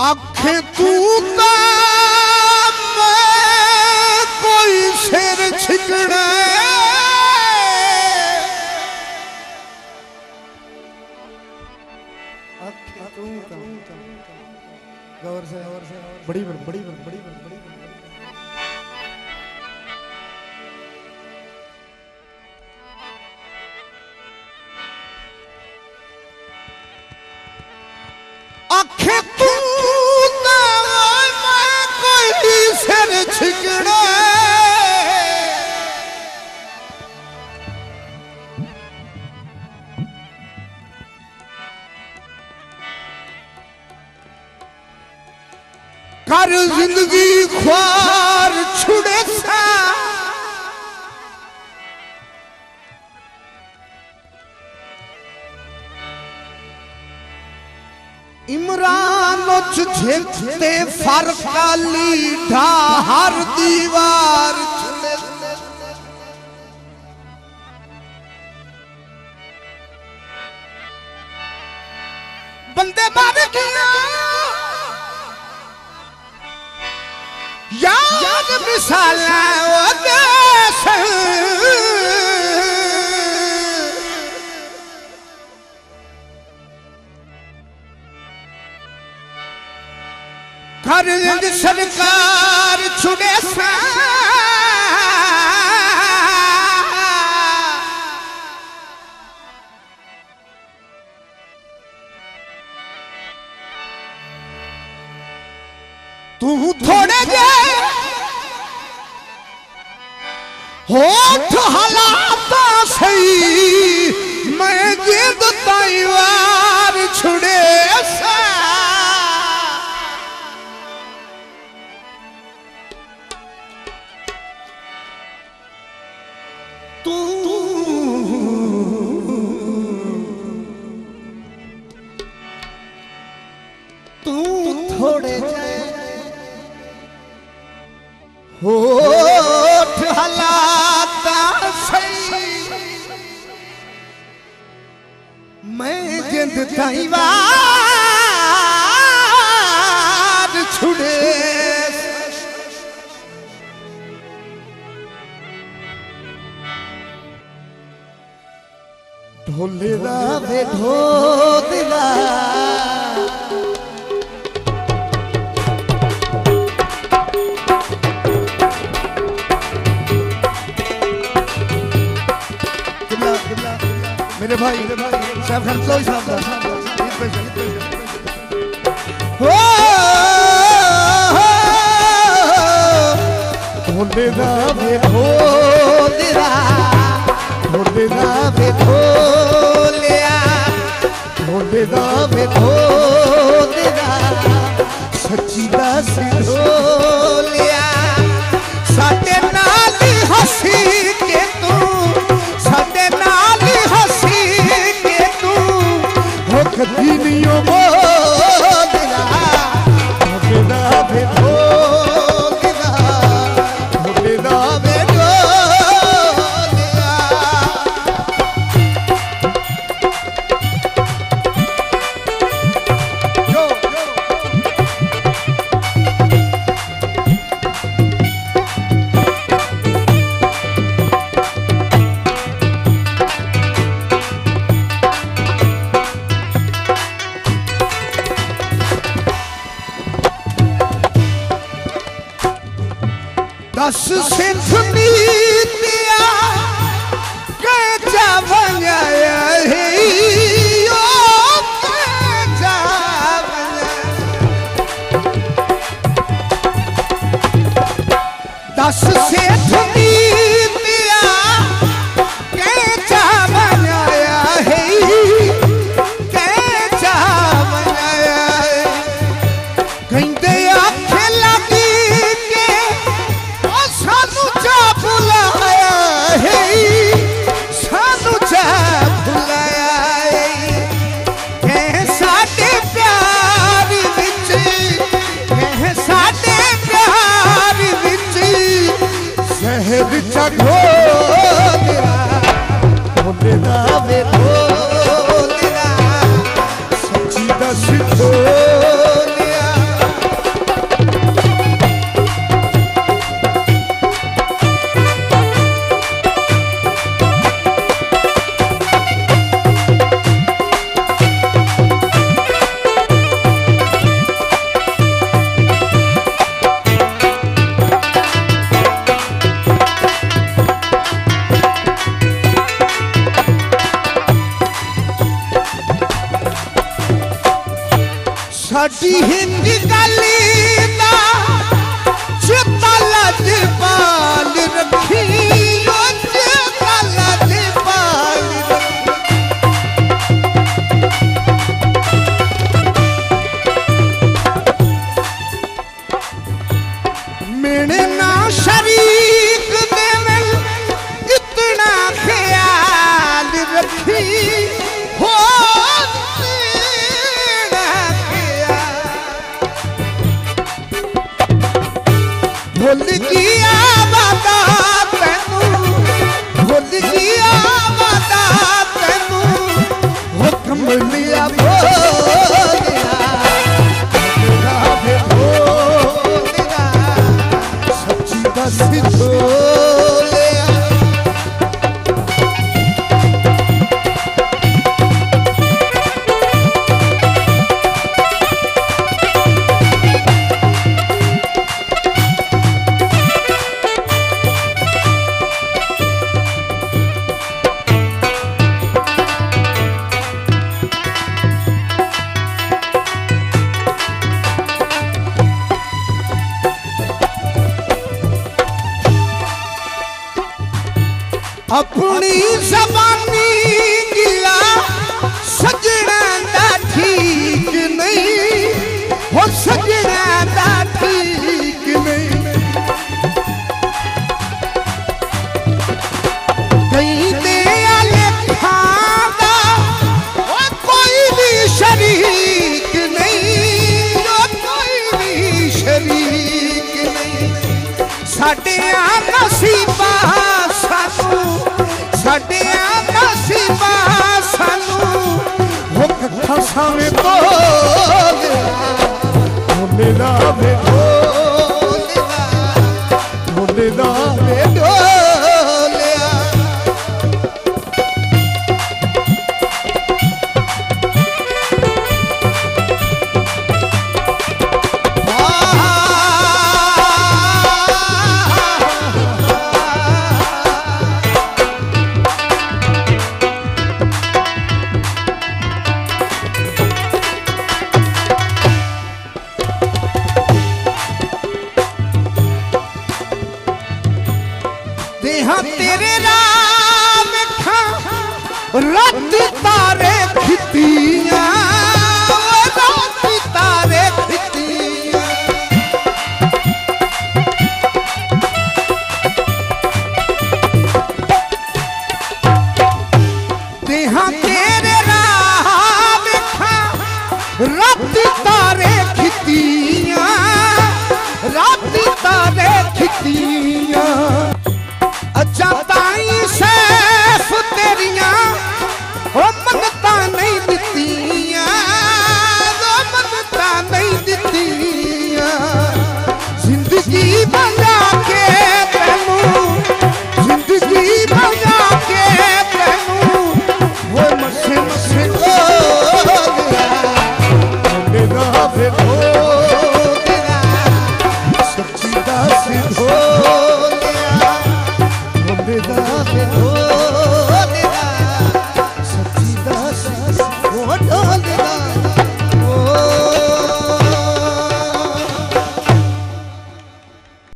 आखे तू कोई शेर छिकड़े गौर से बड़ी आखे तू छिकड़े कर जिंदगी ख्वार छुड़े सा इमरान झेकते फरकाली ढाहर दीवार बंदे मार गया याद मिसाल हर सरकार छुड़े सा तू थोड़े जे होठ हालात सही मैं जिद तैयार छुड़े सा तू थोड़े होठ हालात सही मैं जिंद तैयार छुड़े ढोलेरा वे ढोलेरा मेरे भाई साहब खान कोई साहब ढोलेरा वे ढोलेरा ढोलेरा वे ढोलिया ढोलेरा वे ढोलेरा सच्ची दस ढोलिया साडे नाल हसी के तू साडे नाल हसी के तू हो कदी नहीं बोलेरा ढोलेरा वे ढोलेरा ढोलेरा वे दस सिख नीतिया के जावया है ओ के जावया दस सिख नीतिया के जावया है के जावया सच्चा ढोलिया ढोलेदा वे ढोलिया सच्ची दस ढोलिया। साडी हिंदी गली दा चिता लजपाल रखी ओ चिता लजपाल मेरे ना शरीक देवल इतना ख्याल रखी हो भुल गया वादा तैनू भुल गया वादा तैनू हुक्म लिया बोलिया बोलिया सच्ची दस बोलिया। अपनी जबानी गिला सजना दा ठीक नहीं हो सजना दा ठीक नहीं कहीं दे आले खादा ओ कोई भी शरीक नहीं ओ कोई भी शरीक नहीं साडे नसीबा सानू साडिया नसीबा सानू हुक खसावे बोलेदा वे ढोलिया बोलेदा वे ढोलिया। देहा तेरे राम खा रत